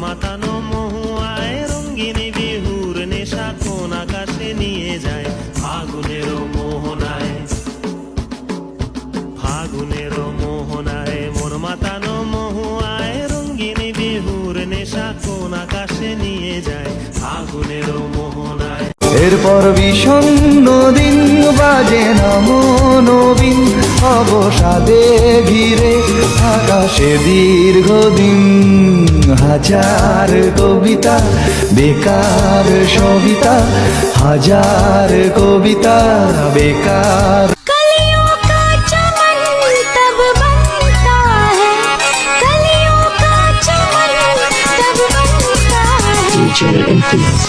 মাতানো মহুয়ায় রঙ্গিনী বিহুর নেশা কোন আকাশে নিয়ে যায় ফাগুনের মোহনায়, ফাগুনের মোহনায় মোর মাতানো মহুয়ায় রঙ্গিনী বিহুর নেশা কোন আকাশে নিয়ে যায় ফাগুনের মোহনায়। এরপর বিষণ্ণ দিন বাজে নমো নবীন অবসাদে ঘিরে আকাশে দীর্ঘদিন হাজার কবিতা বেকার সবিতা, হাজার কবিতা বেকার। कलियों का चमन तब बनता है, कलियों का चमन तब बनता है। DJ Influence.